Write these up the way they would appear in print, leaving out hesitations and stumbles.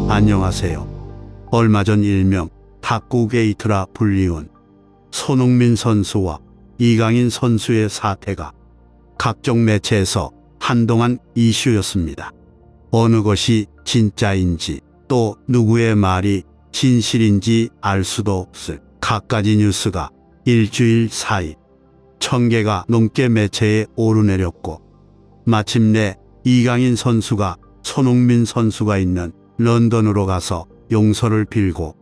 안녕하세요. 얼마 전 일명 탁구 게이트라 불리운 손흥민 선수와 이강인 선수의 사태가 각종 매체에서 한동안 이슈였습니다. 어느 것이 진짜인지 또 누구의 말이 진실인지 알 수도 없을 갖가지 뉴스가 일주일 사이 1000개가 넘게 매체에 오르내렸고, 마침내 이강인 선수가 손흥민 선수가 있는 런던으로 가서 용서를 빌고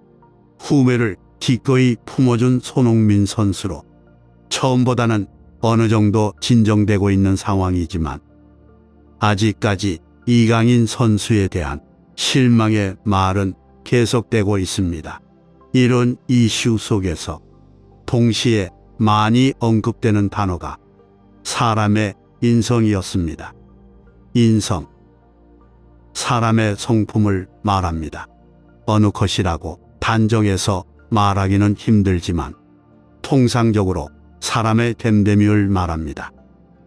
후배를 기꺼이 품어준 손흥민 선수로 처음보다는 어느 정도 진정되고 있는 상황이지만, 아직까지 이강인 선수에 대한 실망의 말은 계속되고 있습니다. 이런 이슈 속에서 동시에 많이 언급되는 단어가 사람의 인성이었습니다. 인성. 사람의 성품을 말합니다. 어느 것이라고 단정해서 말하기는 힘들지만 통상적으로 사람의 됨됨이를 말합니다.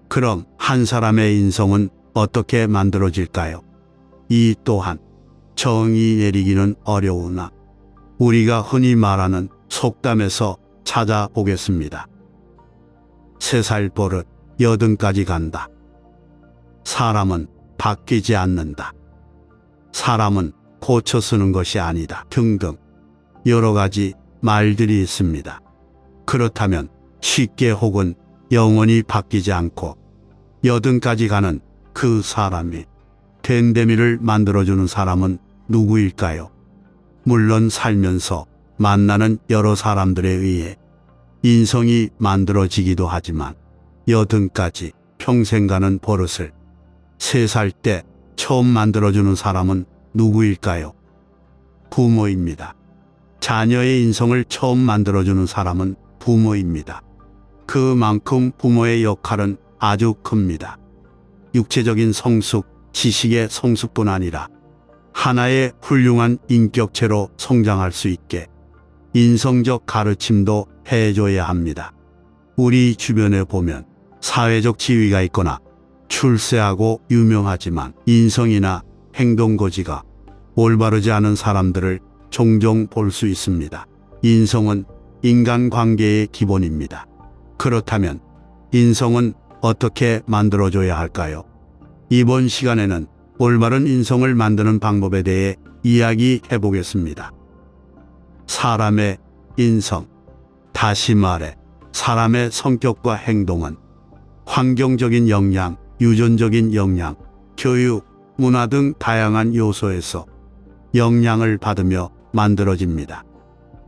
그럼 한 사람의 인성은 어떻게 만들어질까요? 이 또한 정의 내리기는 어려우나 우리가 흔히 말하는 속담에서 찾아보겠습니다. 3살 버릇 80까지 간다. 사람은 바뀌지 않는다. 사람은 고쳐 쓰는 것이 아니다. 등등 여러 가지 말들이 있습니다. 그렇다면 쉽게 혹은 영원히 바뀌지 않고 80까지 가는 그 사람이 됨됨이를 만들어주는 사람은 누구일까요? 물론 살면서 만나는 여러 사람들에 의해 인성이 만들어지기도 하지만 80까지 평생 가는 버릇을 3살 때 처음 만들어주는 사람은 누구일까요? 부모입니다. 자녀의 인성을 처음 만들어주는 사람은 부모입니다. 그만큼 부모의 역할은 아주 큽니다. 육체적인 성숙, 지식의 성숙뿐 아니라 하나의 훌륭한 인격체로 성장할 수 있게 인성적 가르침도 해줘야 합니다. 우리 주변에 보면 사회적 지위가 있거나 출세하고 유명하지만 인성이나 행동거지가 올바르지 않은 사람들을 종종 볼 수 있습니다. 인성은 인간관계의 기본입니다. 그렇다면 인성은 어떻게 만들어줘야 할까요? 이번 시간에는 올바른 인성을 만드는 방법에 대해 이야기해 보겠습니다. 사람의 인성. 다시 말해 사람의 성격과 행동은 환경적인 영향, 유전적인 영향, 교육, 문화 등 다양한 요소에서 영향을 받으며 만들어집니다.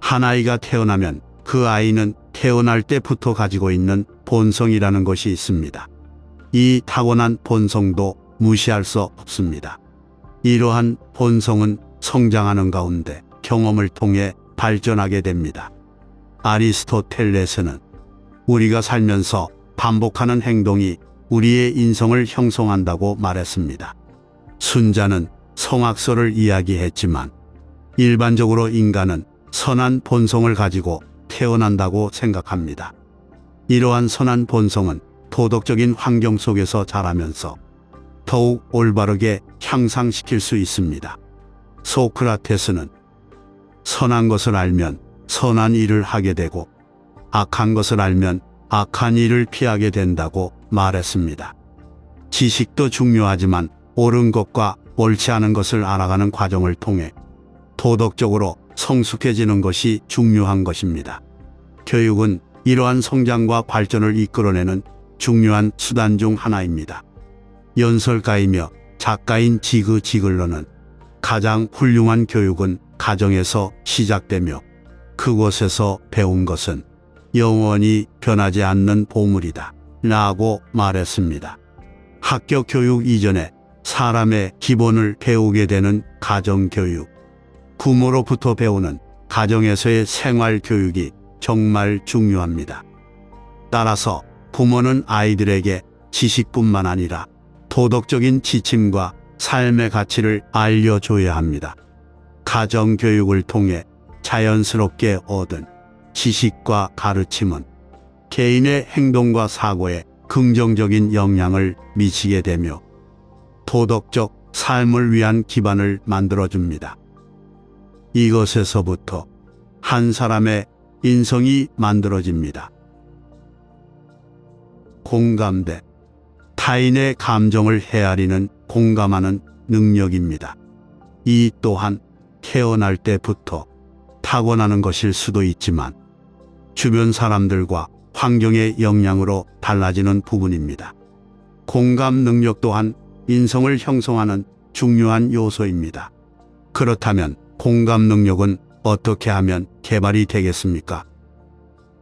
한 아이가 태어나면 그 아이는 태어날 때부터 가지고 있는 본성이라는 것이 있습니다. 이 타고난 본성도 무시할 수 없습니다. 이러한 본성은 성장하는 가운데 경험을 통해 발전하게 됩니다. 아리스토텔레스는 우리가 살면서 반복하는 행동이 우리의 인성을 형성한다고 말했습니다. 순자는 성악설을 이야기했지만 일반적으로 인간은 선한 본성을 가지고 태어난다고 생각합니다. 이러한 선한 본성은 도덕적인 환경 속에서 자라면서 더욱 올바르게 향상시킬 수 있습니다. 소크라테스는 선한 것을 알면 선한 일을 하게 되고 악한 것을 알면 악한 일을 피하게 된다고 말했습니다. 지식도 중요하지만 옳은 것과 옳지 않은 것을 알아가는 과정을 통해 도덕적으로 성숙해지는 것이 중요한 것입니다. 교육은 이러한 성장과 발전을 이끌어내는 중요한 수단 중 하나입니다. 연설가이며 작가인 지그 지글러는 가장 훌륭한 교육은 가정에서 시작되며 그곳에서 배운 것은 영원히 변하지 않는 보물이다 라고 말했습니다. 학교 교육 이전에 사람의 기본을 배우게 되는 가정교육, 부모로부터 배우는 가정에서의 생활교육이 정말 중요합니다. 따라서 부모는 아이들에게 지식뿐만 아니라 도덕적인 지침과 삶의 가치를 알려줘야 합니다. 가정교육을 통해 자연스럽게 얻은 지식과 가르침은 개인의 행동과 사고에 긍정적인 영향을 미치게 되며 도덕적 삶을 위한 기반을 만들어줍니다. 이것에서부터 한 사람의 인성이 만들어집니다. 공감대. 타인의 감정을 헤아리는 공감하는 능력입니다. 이 또한 태어날 때부터 타고나는 것일 수도 있지만 주변 사람들과 환경의 영향으로 달라지는 부분입니다. 공감 능력 또한 인성을 형성하는 중요한 요소입니다. 그렇다면 공감 능력은 어떻게 하면 개발이 되겠습니까?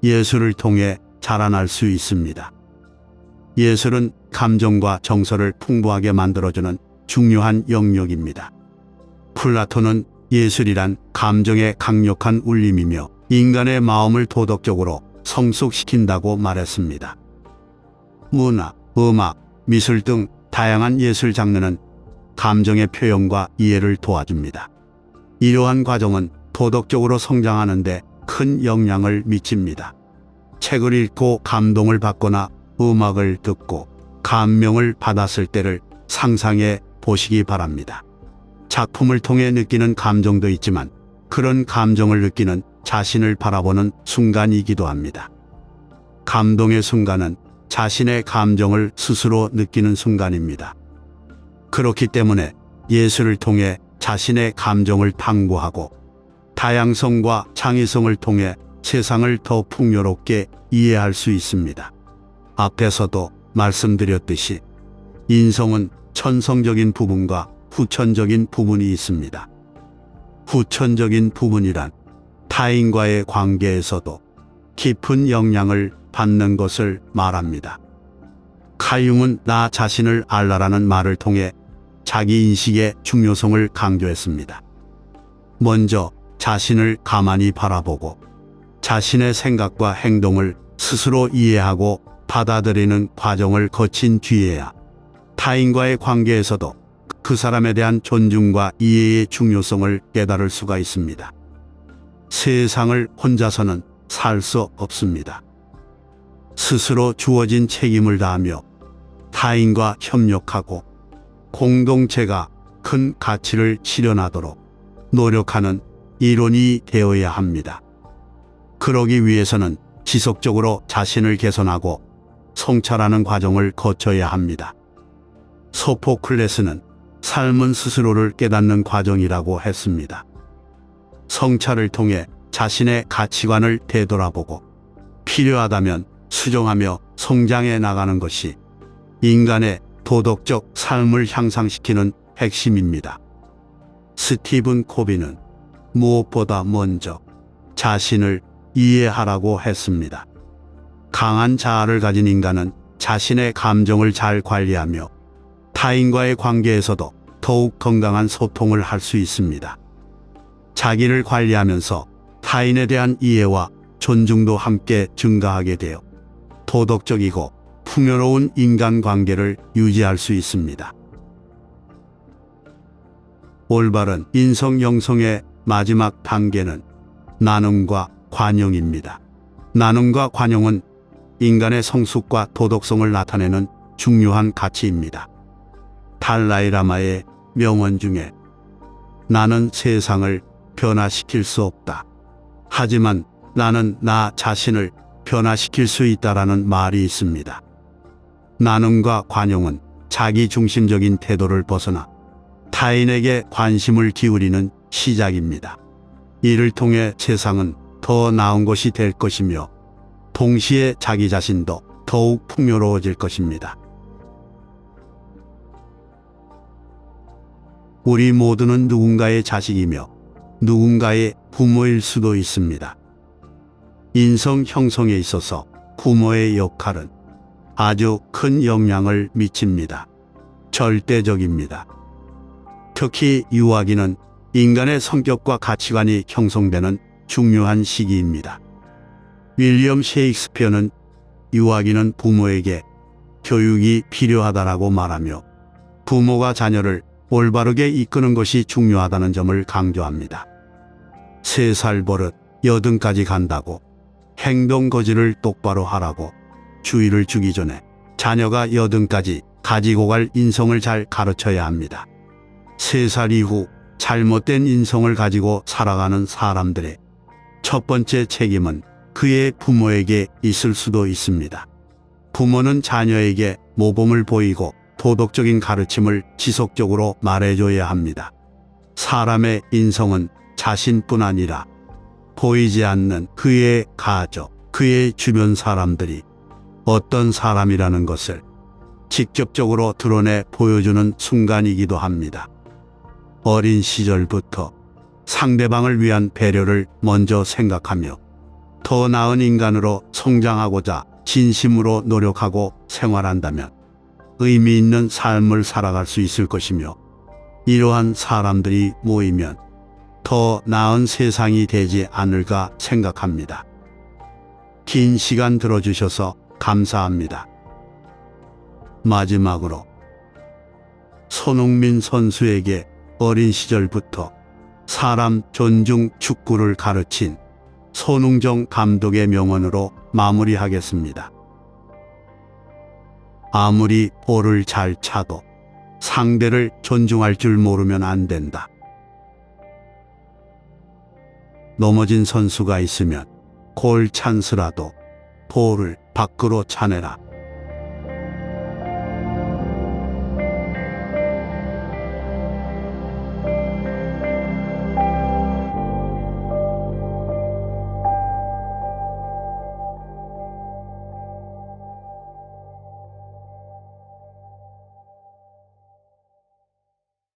예술을 통해 자라날 수 있습니다. 예술은 감정과 정서를 풍부하게 만들어주는 중요한 영역입니다. 플라톤은 예술이란 감정의 강력한 울림이며 인간의 마음을 도덕적으로 성숙시킨다고 말했습니다. 문학, 음악, 미술 등 다양한 예술 장르는 감정의 표현과 이해를 도와줍니다. 이러한 과정은 도덕적으로 성장하는 데 큰 영향을 미칩니다. 책을 읽고 감동을 받거나 음악을 듣고 감명을 받았을 때를 상상해 보시기 바랍니다. 작품을 통해 느끼는 감정도 있지만 그런 감정을 느끼는 자신을 바라보는 순간이기도 합니다. 감동의 순간은 자신의 감정을 스스로 느끼는 순간입니다. 그렇기 때문에 예술을 통해 자신의 감정을 탐구하고 다양성과 창의성을 통해 세상을 더 풍요롭게 이해할 수 있습니다. 앞에서도 말씀드렸듯이 인성은 천성적인 부분과 후천적인 부분이 있습니다. 후천적인 부분이란 타인과의 관계에서도 깊은 영향을 받는 것을 말합니다. 칼융은 나 자신을 알라라는 말을 통해 자기 인식의 중요성을 강조했습니다. 먼저 자신을 가만히 바라보고 자신의 생각과 행동을 스스로 이해하고 받아들이는 과정을 거친 뒤에야 타인과의 관계에서도 그 사람에 대한 존중과 이해의 중요성을 깨달을 수가 있습니다. 세상을 혼자서는 살 수 없습니다. 스스로 주어진 책임을 다하며 타인과 협력하고 공동체가 큰 가치를 실현하도록 노력하는 일원이 되어야 합니다. 그러기 위해서는 지속적으로 자신을 개선하고 성찰하는 과정을 거쳐야 합니다. 소포클레스는 삶은 스스로를 깨닫는 과정이라고 했습니다. 성찰을 통해 자신의 가치관을 되돌아보고 필요하다면 수정하며 성장해 나가는 것이 인간의 도덕적 삶을 향상시키는 핵심입니다. 스티븐 코비는 무엇보다 먼저 자신을 이해하라고 했습니다. 강한 자아를 가진 인간은 자신의 감정을 잘 관리하며 타인과의 관계에서도 더욱 건강한 소통을 할 수 있습니다. 자기를 관리하면서 타인에 대한 이해와 존중도 함께 증가하게 되어 도덕적이고 풍요로운 인간관계를 유지할 수 있습니다. 올바른 인성 형성의 마지막 단계는 나눔과 관용입니다. 나눔과 관용은 인간의 성숙과 도덕성을 나타내는 중요한 가치입니다. 달라이라마의 명언 중에 나는 세상을 변화시킬 수 없다. 하지만 나는 나 자신을 변화시킬 수 있다라는 말이 있습니다. 나눔과 관용은 자기 중심적인 태도를 벗어나 타인에게 관심을 기울이는 시작입니다. 이를 통해 세상은 더 나은 것이 될 것이며 동시에 자기 자신도 더욱 풍요로워질 것입니다. 우리 모두는 누군가의 자식이며 누군가의 부모일 수도 있습니다. 인성 형성에 있어서 부모의 역할은 아주 큰 영향을 미칩니다. 절대적입니다. 특히 유아기는 인간의 성격과 가치관이 형성되는 중요한 시기입니다. 윌리엄 셰익스피어는 유아기는 부모에게 교육이 필요하다라고 말하며 부모가 자녀를 올바르게 이끄는 것이 중요하다는 점을 강조합니다. 3살 버릇 80까지 간다고 행동 거지를 똑바로 하라고 주의를 주기 전에 자녀가 80까지 가지고 갈 인성을 잘 가르쳐야 합니다. 3살 이후 잘못된 인성을 가지고 살아가는 사람들의 첫 번째 책임은 그의 부모에게 있을 수도 있습니다. 부모는 자녀에게 모범을 보이고 도덕적인 가르침을 지속적으로 말해줘야 합니다. 사람의 인성은 자신뿐 아니라 보이지 않는 그의 가족, 그의 주변 사람들이 어떤 사람이라는 것을 직접적으로 드러내 보여주는 순간이기도 합니다. 어린 시절부터 상대방을 위한 배려를 먼저 생각하며 더 나은 인간으로 성장하고자 진심으로 노력하고 생활한다면 의미 있는 삶을 살아갈 수 있을 것이며, 이러한 사람들이 모이면 더 나은 세상이 되지 않을까 생각합니다. 긴 시간 들어주셔서 감사합니다. 마지막으로 손흥민 선수에게 어린 시절부터 사람 존중 축구를 가르친 손흥정 감독의 명언으로 마무리하겠습니다. 아무리 볼을 잘 차도 상대를 존중할 줄 모르면 안 된다. 넘어진 선수가 있으면 골 찬스라도 볼을 밖으로 차내라.